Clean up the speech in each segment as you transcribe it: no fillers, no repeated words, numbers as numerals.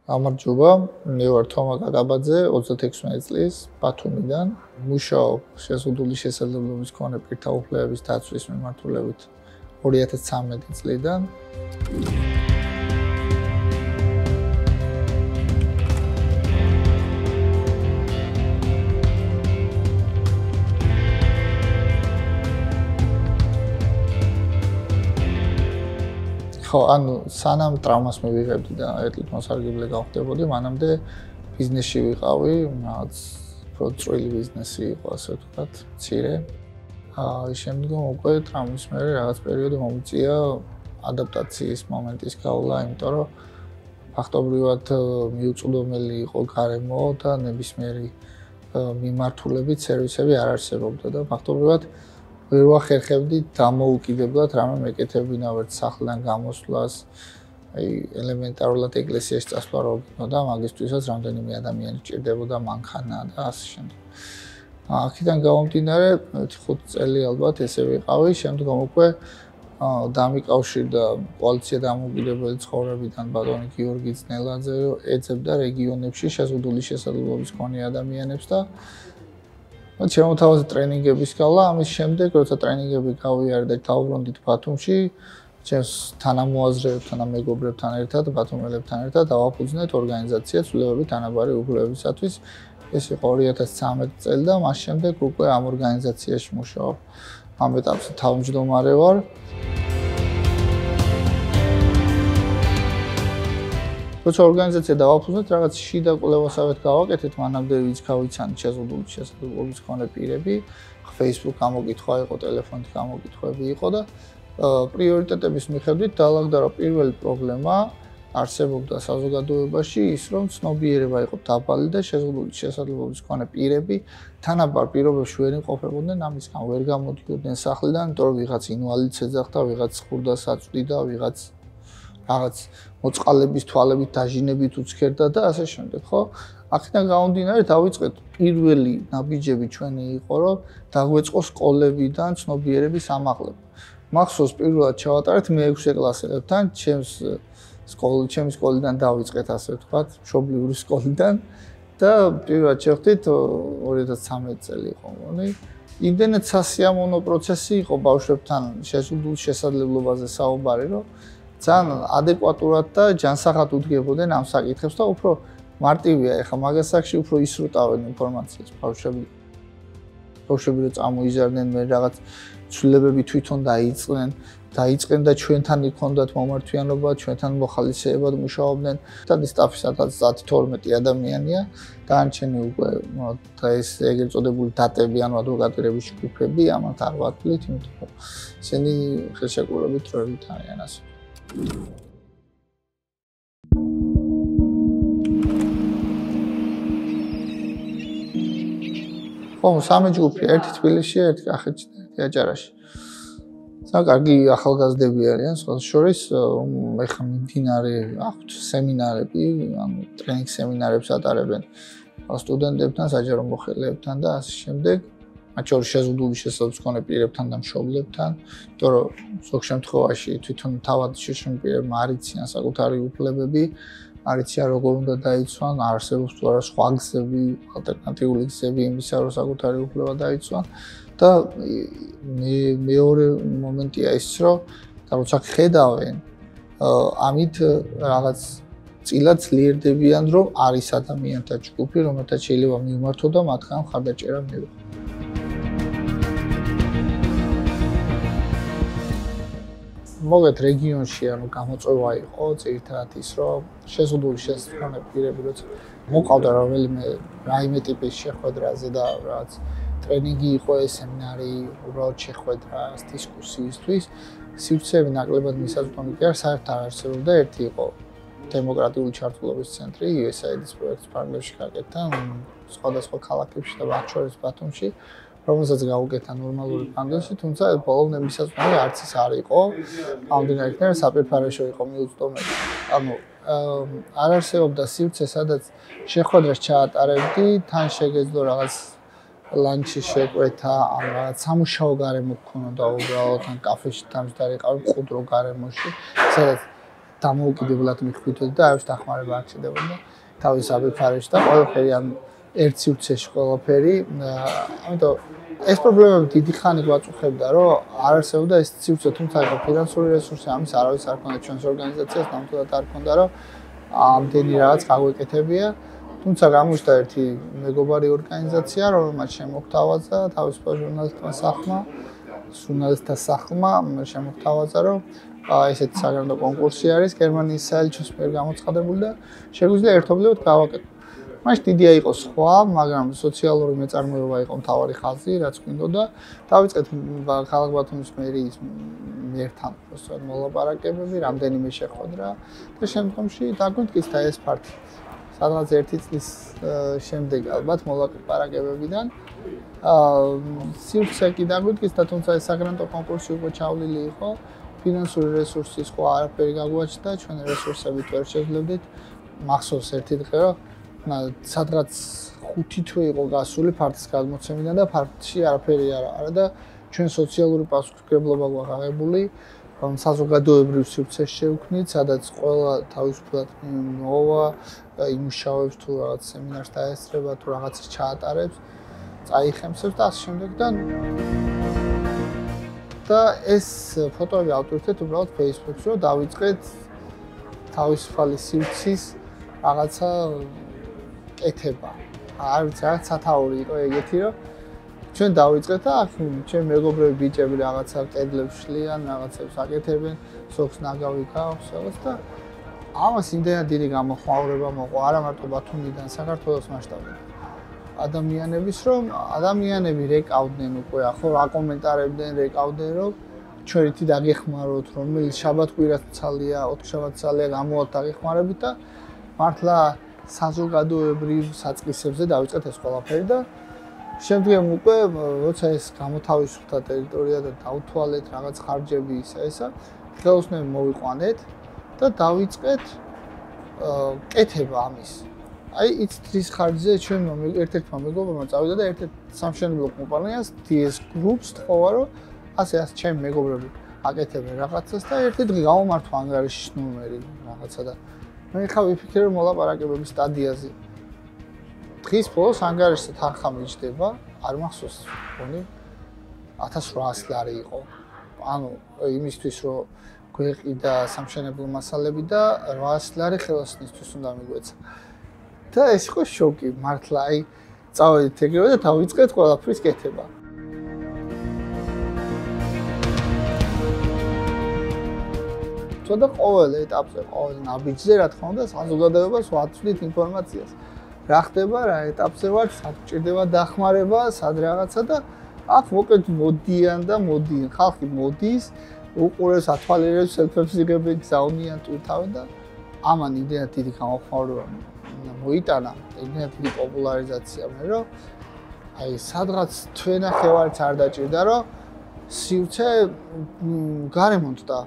გამარჯობა, მე ვარ Toma Kakabadze, 36 წლის, ბათუმიდან. მუშაობ შეზღუდული შესაძლებლობის მქონე პირთა უფლებების დაცვის მიმართულებით 2013 წლიდან. ხო, ანუ სანამ ტრავმას მივიღებდი და ერთით მოსარგებლე გავხდებოდი, მანამდე ბიზნესში ვიყავი, რაღაც პროცესული ბიზნესი იყო, ასე ვთქვათ, მცირე. შემდგომ უკვე ტრავმის მერე რაღაც პერიოდი მომიწია ადაპტაციის მომენტის გავლა, იმიტომ რომ ფაქტობრივად მიუწვდომელი იყო გარემო და ნებისმიერი მიმართულებით სერვისები არ არსებობდა და ფაქტობრივად ვერ ვახერხებდი დამოუკიდებლად რამე მეკეთებინა ვერც სახლიდან გამოსვლას, აი ელემენტარულად ეკლესიაში წასვლა რო გქონდა, მაგისთვისაც რამდენიმე ადამიანი ჭირდებოდა მანქანა და ასე შემდეგ. აქედან გამომდინარე 5 წელი ალბათ ესე ვიყავი, შემდგომ უკვე დამიკავშირდა პოლიცია დამოუკიდებელი ცხოვრებიდან ბატონი გიორგი ძნელაძე, ეძებდა რეგიონებში შეზღუდული შესაძლებლობის მქონე ადამიანებს და შემოთავაზა ტრენინგების გავლა, ამის შემდეგ, როცა ტრენინგები გავიარე და დავბრუნდით ბათუმში, ჩემს თანამოაზრეებთან და მეგობრებთან ერთად, ბათუმელებთან ერთად დავაფუძნეთ ორგანიზაცია ცვლილებებით თანაბარი უფლებებისათვის. ეს იყო 2013 წელი და მას შემდეგ უკვე ამ ორგანიზაციაში მუშაობ. ამ ეტაპზე თავმჯდომარე ვარ. როცა ორგანიზაცია დავაფუძნეთ, რაღაც შიდა კვლევასავით გავაკეთეთ, მანამდე ვინც გავიცანით შეზღუდული შესაძლებლობის მქონე პირები, Facebook გამოკითხვა იყო, ტელეფონით გამოკითხვები იყო და პრიორიტეტების მიხედვით დაალაგდა, რომ პირველი პრობლემა არსებობდა საზოგადოებაში ის, რომ ცნობიერება იყო დაბალი და შეზღუდული შესაძლებლობის მქონე პირები თანაბარ პირობებში ვერ იმყოფებოდნენ, ამის გამო ვერ გამოდიოდნენ სახლიდან, იმიტომ რომ ვიღაც ინვალიდს ეძახდა, ვიღაც ხურდა საწვდიდა, ვიღაც რაღაც მოწყალების თვალებით დაჟინებით უცქერდა და ასე შემდეგ, ხო? აქედან გამომდინარე დავიწყეთ პირველი ნაბიჯები ჩვენი იყო, რომ დაგვეწყო სკოლებიდან ცნობიერების ამაღლება. მახსოვს პირველად ჩავატარეთ მე-6 კლასელებთან, ჩემი სკოლიდან დავიწყეთ, ასე ვთქვათ, მშობლიური სკოლიდან და პირველად შევხვდით 2013 წელი იყო, მგონი. იმდენად სასიამოვნო პროცესი იყო ბავშვებთან შეზღუდულ შესაძლებლობაზე საუბარი, რომ ძალიან ადეკვატურად და ჯანსაღად უდგებოდნენ ამ საკითხებს და უფრო მარტივია ეხლა მაგას საკში უფრო ისრუტავენ ინფორმაციას ბავშვები რო წამოიზარდნენ მე რაღაც ცვლილებები თვითონ დაიწყენ და ჩვენთან იქონდათ მომართვიანობა, ჩვენთან მოხალისეებად მუშაობდნენ და სტაფისაც 10-12 ადამიანია დანარჩენი უკვე და ეს ეგრეთ წოდებული დატები ანუ ადვოკატირების ჯგუფები ამათ არ ვათვლით, იმიტომ რომ ისინი ხელშეკრულებით დროებით არიან ასე. ხო, სამი ჯგუფი, ერთი თბილისში, ერთი კახეთში და ერთი აჭარაში. ძალიან კარგი ახალგაზრდები არიან, სხვა შორის ეხლა მიმდინარე აქვთ სემინარები, ანუ ტრენინგ სემინარებს ატარებენ სტუდენტებთან, საჯარო მოხელეებთან და ასე შემდეგ. მათ შორის შეზღუდული შესაძლებლობის მქონე პირებთან და მშობლებთან, იმიტომ რომ ზოგ შემთხვევაში თვითონ თავად შეშმო პირებმა არ იციან საკუთარი უფლებები, არ იციან როგორ უნდა დაიცვან, არსებობს თუ არა სხვა გზები, ალტერნატიული გზები იმისა, რომ საკუთარი უფლება დაიცვან და მეორე მომენტია ის, რომ როცა ხედავენ, ამით რაღაც წილად ძლიერდებიან, რომ არის ადამიანთა ჯგუფი, რომელთაც შეიძლება მივმართო და მათგან მხარდაჭერა მივიღო. მოგეთ რეგიონში ანუ გამოწვევა იყო ძირითადად ის რომ შეზღუდული შესაძლებლობის პირები როცა მოყავდა რაიმე ტიპის შეხვედრაზე და რაღაც ტრენინგი იყო ეს სემინარი უბრალოდ შეხვედრა დისკუსიისთვის სივრცეები ნაკლებად მისაწვდომი კი არ საერთოდ არ არსებობდა ერთი იყო დემოკრატიული ჩართულობის ცენტრი USAID-ის პროექტის ფარგლებში გაკეთდა სხვადასხვა ქალაქებში და მათ შორის ბათუმში რომელსაც გაუკეთა ნორმალური პანდოსი, თუმცა ბოლომდე მისაწვდომი არც ის არ იყო. ამდენად იქნება საპირფარეშო იყო მიუწვდომელი. ანუ არ არსებობდა სივრცე, სადაც შეხვედრას ჩაატარებდი, თან შეგეძლო რაღაც ლანჩი შეკვეთა, ან რაღაც სამუშაო გარემო გქონოდა უბრალოდ, ან კაფეში თავმჯდარი ყავი მყუდრო გარემოში, სადაც დამოუკიდებლად მიხვიდეთ და არავის დახმარება არ ჩნდებოდა თავის აბიფარეში და ყველაფერი ან ერთ სივრცეში ყველაფერი ამიტომ ეს პრობლემები დიდი ხანი გვაწუხებდა რომ არ არსებობდა ეს სივრცე თუმცა ფინანსური რესურსი ამის არავის არ ქონდა ჩვენს ორგანიზაციას ნამდვილად არ ქონდა რომ ამდენი რაღაც გაგვეკეთებია თუმცა გამოჩნდა ერთი მეგობარი ორგანიზაცია რომელმაც შემოგთავაზა თავისუფალ ჟურნალისტთა სახლმა შემოგთავაზა რომ ესეთი საგრანდო კონკურსი არის გერმანიის საელჩოს მიერ გამოცხადებული და შეგვიძლია ერთობლივად გავაკეთოთ. მაშინ დიდია იყო სხვა, მაგრამ სოციალური მეწარმეობა იყო მთავარი ხაზი, რაც გვინდოდა. დავიწყეთ ქალაქ ბათუმის მერიის მიერთან უბრალოდ მოლაპარაკებები, რამდენიმე შეხვედრა და შემდგომში დაგვიწყდა ეს ფაქტი. სადღაც 1 წლის შემდეგ ალბათ მოლაპარაკებებიდან სივრცე კი დაგვიწყდა, თუმცა ეს საგრანდო კონკურსი უკვე ჩავლილი იყო. ფინანსური რესურსი სხვა არაფერი გაგვაჩნდა, ჩვენ რესურსებით ვერ შევძლებდით. მახსოვს ერთი დღე რომ სადღაც 5 თვე იყო გასული ფარტის გადმოცემიდან და ფარტში არაფერი არა და ჩვენ სოციალური პასუხისმგებლობა გვაქვს აღებული, რომ საზოგადოებრივ სივრცეს შევქმნით, სადაც ყველა თავისუფლად მოვა, იმუშავებს თუ რაღაც სემინარს დაესწრება, თუ რაღაცას ჩაატარებს, წაიხემსებს და ასე შემდეგ და ეს ფოტოები ავტვირთეთ უბრალოდ Facebook-ში, რომ დავიწყეთ თავისუფალი სივრცის რაღაცა კეთება. არ ვიცი, რაღაც სათაური იყო ეგეთი, რომ ჩვენ დავიწყეთ და აქ ჩვენ მეგობრები ბიჭები რაღაცა კედლებს შლიან, რაღაცებს აკეთებენ, სოქს ნაგავი გააქვს რაღაც და ამას იმდენად დიდი გამოხმაურება მოყვა, არა მარტო ბათუმიდან, საქართველოს მასშტაბით. ადამიანების რომ ადამიანები რეკავდნენ უკვე ახლა აკომენტარებდნენ რეკავდნენ რომ ჩვენ რითი დაგეხმაროთ რომელიც შაბათ-კვირას ცალია 4 შაბათ-ცალია გამოვალთ დაგეხმარებით და მართლა საზოგადოებრივ საწყისებზე დავიწყეთ ეს ყველაფერი და შემდგომ უკვე როცა ეს გამოთავისუფლდა ტერიტორია და დაუთვალეთ რაღაც ხარჯები ისა ხელოსნები მოვიყვანეთ და დავიწყეთ კეთება ამის აი იცით რის ხარჯზე ჩვენმა ერთ-ერთმა მეგობრებმა წავიდა და ერთ-ერთ სამშენებლო კომპანიას DS Groups თხოვა რომ ასე ჩემი მეგობრები აკეთებენ რაღაცას და ერთი დღე გამომართვა ანგარიშის ნომერი რაღაცა და მე ხა ვიფიქრე რომ მოლაპარაკებების სტადიაზე დღის ბოლოს ანგარიშზე თანხა მიჯდება არ მახსოვს მგონი 1800 ლარი იყო ანუ იმისთვის რომ გვეყიდა სამშენებლო მასალები და 800 ლარი ხელოსნისთვის უნდა მიგვეცა და ეს იყო შოკი მართლა აი წავედით ეგრევე და დავიწყეთ ყველაფრის კეთება და ყოველ ეტაპზე, ყოველ ნაბიჯზე რა თქმა უნდა საზოგადოებას ვაცვლით ინფორმაციას. რა ხდება, რა ეტაპზე ვარ, სად ჭირდება დახმარება, სად რაღაცა და აქ მოკლედ მოდიან და მოდიან. ხალხი მოდის, უყურებს ათვალიერებს, სელფებს იღებენ, გზავნიან ტვითავენ და ამან იმდენად დიდი გამოხმაურება მოიტანა, იმდენად დიდი პოპულარიზაცია მე რომ აი სადღაც თვენახევარიც არ დაჭირდა რომ სივრცე გარემონტდა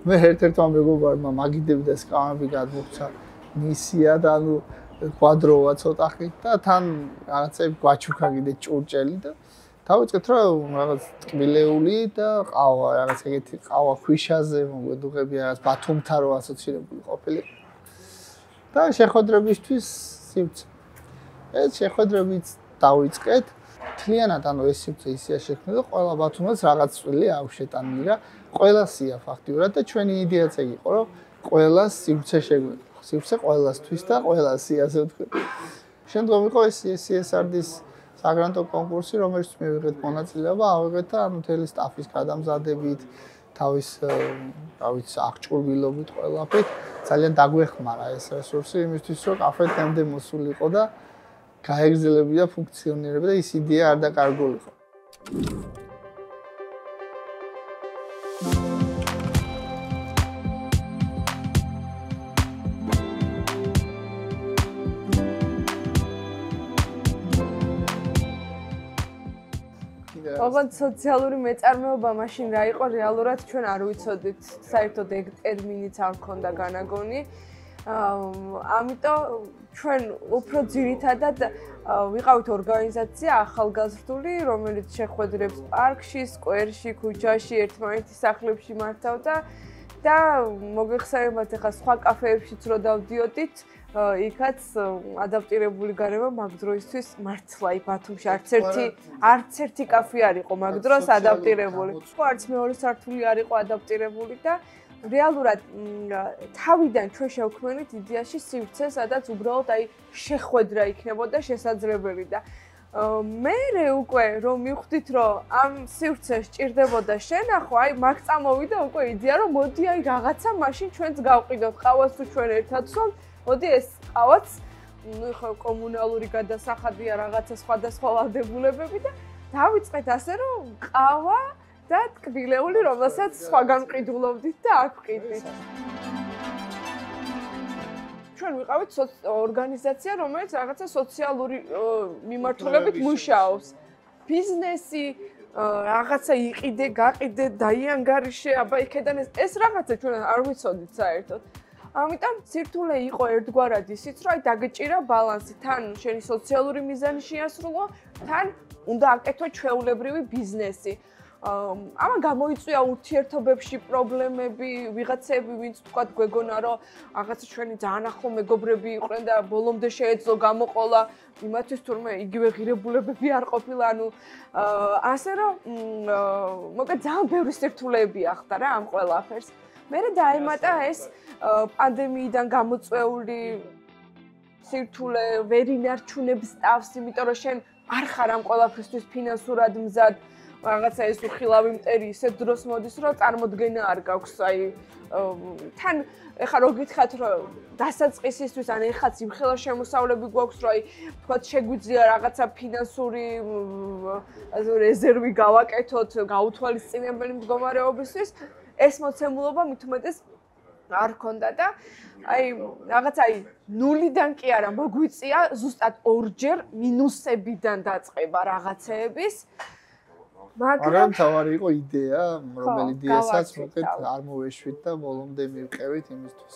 მე ერთ-ერთმა მეგობარმა მაგიდები და სკამები გადმოხცა მისია და ანუ კვადროვა ცოტა ხით და თან რაღაცები გვაჩუქა კიდე ჭურჭელი და დავიწყეთ რომ რაღაც ტკბილეული და ყავა რაღაც ეგეთი ყავა ქვიშაზე მოგვედუღები რაღაც ბათუმთან რო ასოცირებული ყოფილიყო და შეხვედრებისთვის სივრცე ეს შეხვედრებიც დავიწყეთ თლიანად ანუ ეს სივრცე ისეა შექმნილი და ყველა ბათუმას რაღაც წვლილი აქვს შეტანილი რა ყველასია ფაქტიურად და ჩვენი იდეაც ეგ იყო რომ ყველა სივრცე შეგვიძლია სივრცე ყველასთვის და ყველასია ასე ვთქვი შემდგომ იყო ეს CSR-დის საგრანტო კონკურსი რომელშიც მივიღეთ მონაწილეობა ავიღეთ და ანუ მთელი სტაფის გადამზადებით თავის რა ვიცი აღჭურვილობით ყველაფრით ძალიან დაგვეხმარა ეს რესურსი იმისთვის რომ კაფე თემდე მოსულიყო და გაეგრძელებოდა ფუნქციონირება და ის იდეა არ დაკარგულიყო ალბათ სოციალური მეწარმეობა მაშინ რა იყო რეალურად ჩვენ არ ვიცოდით საერთოდ ეგ ტერმინიც არ მქონდა განაგონი ამიტომ ჩვენ უფრო ძირითადად ვიყავით ორგანიზაცია ახალგაზრდული რომელიც შეხვედრებს პარკში, სკვერში, ქუჩაში, ერთმანეთის სახლებში მართავდა და მოგეხსენებათ ახლა სხვა კაფეებშიც რო დავდიოდით, იქაც ადაპტირებული გარემო მაგ დროისთვის მართლა ბათუმში არც ერთი კაფე არ იყო მაგ დროს ადაპტირებული. არც მეორე სართული არ იყო ადაპტირებული და რეალურად თავიდან ჩვენ შევქმნით იდეაში სივრცე, სადაც უბრალოდ შეხვედრა იქნებოდა შესაძლებელი და მე უკვე რომ მივხვდით რომ ამ სივრცეს ჭირდებოდა შენახვა, მაგ წამოვიდა უკვე იდეა რომ მოდი რაღაცა მაშინ ჩვენც გავყიდოთ ყავას თუ ჩვენ ერთად ვსვამთ, მოდი ეს ყავაც ხო კომუნალური გადასახადია რაღაცა სხვადასხვა ვალდებულებები და დავიწყეთ ასე რომ ყავა და ტკბილეული რომელსაც სხვაგან ყიდულობდით და აქ ვყიდით. ჩვენ ვიყავით ორგანიზაცია, რომელიც რაღაცა სოციალური მიმართულებით მუშაობს. ბიზნესი, რაღაცა იყიდე, გაყიდე, დაიანგარიშე, აბა იქედან ეს რაღაცა ჩვენ არ ვიცოდით საერთოდ. ამიტომ სირთულე იყო ერთგვარად ისიც, რომ დაგეჭირა ბალანსი, თან შენი სოციალური მიზანი შეასრულო, თან უნდა აკეთო ჩვეულებრივი ბიზნესი. ამან გამოიწვია ურთიერთობებში პრობლემები, ვიღაცები, ვინც თქვათ გვეგონა, რომ რაღაცა ჩვენი ძალიან ახლო მეგობრები იყვნენ და ბოლომდე შეეძლო გამოყოლა იმათვის თურმე იგივე ღირებულებები არ ყოფილა, ანუ ასე რომ მოკლედ ძალიან ბევრი სირთულეები ახდა რა ამ ყველაფერს. მერე დაემატა ეს პანდემიიდან გამოწვეული სირთულე, ვერ ინარჩუნებს თავს, იმიტომ რომ შენ არ ხარ ამ ყველაფრისთვის ფინანსურად მზად. რაღაცა ეს უხილავი მტერი ისე დროს მოდის, რომ წარმოდგენა არ გაქვს, თან ეხლა რო გითხრათ, რომ დასაწყისისთვის ან ეხაც იმხელა შემოსავლები გვაქვს, რომ თქვათ შეგვიძლია რაღაცა ფინანსური რეზერვი გავაკეთოთ, გაუთვალისწინებელი მდგომარეობისთვის, ეს მოცემულობა მით უმეტეს არ ქონდა და რაღაცა ნულიდან კი არა მოგვიწია ზუსტად ორჯერ მინუსებიდან დაწყება რაღაცეების. მაგრამ თავარი იყო იდეა, რომელი იდეასაც მოკლედ არ მოვეშვით და ბოლომდე მივყევით იმისთვის.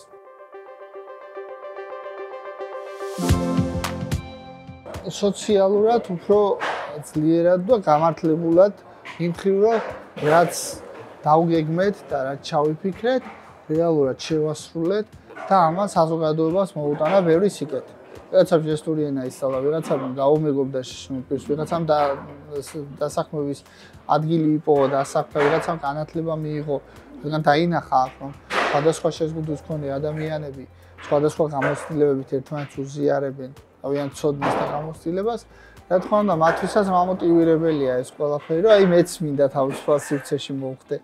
სოციალურად უფრო ძლიერად და გამართლებულად იმხრივ რომ რაც დავგეგმეთ და რაც ჩავიფიქრეთ, რეალურად შევასრულეთ და ამას საზოგადოებას მოუტანა ბევრი სიკეთე. ვიღაცამ ჟესტური ენა ისწავლა, ვიღაცამ გაუმეგობრდა შიშმოყრის, ვიღაცამ დასაქმების ადგილი იპოვა და ასახა, ვიღაცამ განათლება მიიღო, ვიღაცამ დაინახა აქ, რომ სხვადასხვა შეზღუდვის მქონე ადამიანები სხვადასხვა გამოცდილებებით ერთმანეთს უზიარებენ, თავიანთ ცოდნას და გამოცდილებას. რა თქმა უნდა, მათთვისაც მამოტივირებელია ეს ყველაფერი, რომ მეც მინდა თავისუფალ სივრცეში მოვხდე.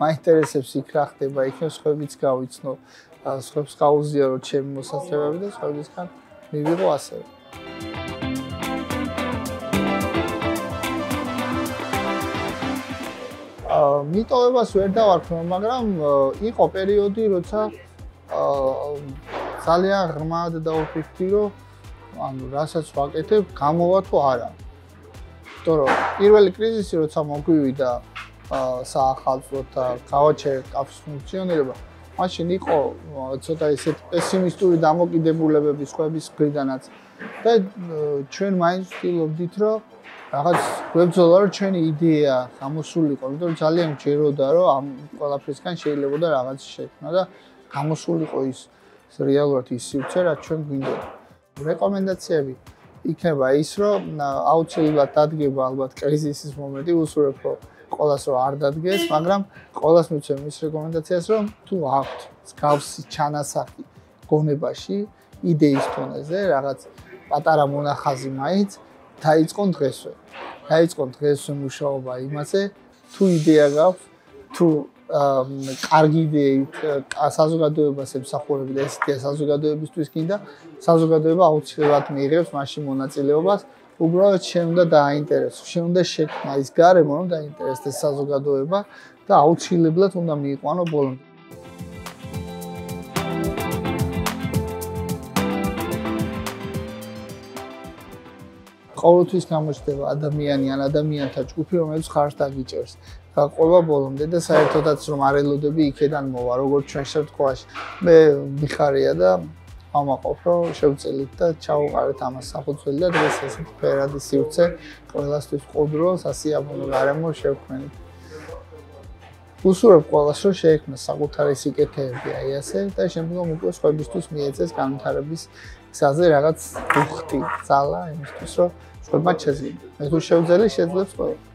მაინტერესებს იქ რა ხდება, იქ სხვებიც გავიცნო, სხვებს გაუზიარო ჩემი მოსაზრებები და სხვებისგან მივიღო ასევე. მიტოვებას ვერ დავარქმევ, მაგრამ იყო პერიოდი, როცა ძალიან ღრმად დავფიქრდი, რომ ანუ რასაც ვაკეთებ, გამოვა თუ არა. იმიტომ რომ პირველი კრიზისი როცა მოგვივიდა საახალწლოდ და გავაჩერე კაფის ფუნქციონირება, მაშინ იყო ცოტა ისეთ პესიმისტური დამოკიდებულებები სხვების მხრიდანაც და ჩვენ მაინც ვთქვით, რომ რაღაც გვებრძოლა, რომ ჩვენი იდეა გამოსულიყო, იმიტომ რომ ძალიან გჯეროდა, რომ ამ ყველაფრისგან შეიძლებოდა რაღაც შექმნა და გამოსულიყო ის რეალურად ის სივრცე, რაც ჩვენ გვინდოდა. რეკომენდაციები იქნება ის, რომ აუცილებლად დადგება ალბათ კრიზისის მომენტი, უსურვებ რომ ყველას რომ არ დადგეს, მაგრამ ყველას მივცემ ის რეკომენდაციას, რომ თუ აქვთ მსგავსი ჩანასახი გონებაში, იდეის დონეზე, რაღაც პატარა მონახაზი მაინც დაიწყონ დღესვე. დაიწყონ დღესვე მუშაობა იმაზე, თუ იდეა გაქვთ, თუ კარგი იდეით საზოგადოებას ემსახურებთ და ეს იდეა საზოგადოებისთვის გინდა, საზოგადოება აუცილებლად მიიღებს მაშინ მონაწილეობას. უბრალოდ შენ უნდა დააინტერესო, შენ უნდა შექმნა ის გარემო, რომ დაინტერესდეს საზოგადოება და აუცილებლად უნდა მიიყვანო ბოლომდე. ყოველთვის გამოჩნდება ადამიანი ან ადამიანთა ჯგუფი, რომელიც ხარს დაგიჭერს. გაყვება ბოლომდე და საერთოდაც რომ არ ელოდები იქედან მოვა, როგორც ჩვენ შემთხვევაში. მე მიხარია და ამაყობ, რომ შევწელით და ჩავუყარეთ ამას საფუძველი და დღეს ესეთი ფერადი სივრცე ყველასთვის ყუდრო, სასიამოვნო გარემო შევქმნით. უსურვებ ყველას, რომ შეექმნას საკუთარი სიკეთეები, აი ასე და შემდგომ უკვე სხვებისთვის მიეწეს განვითარების გზაზე რაღაც ბუხტი, ძალა იმისთვის, რომ სხვებმა შეძლოს. მე თუ შევძელი, შეძლებს ყველა.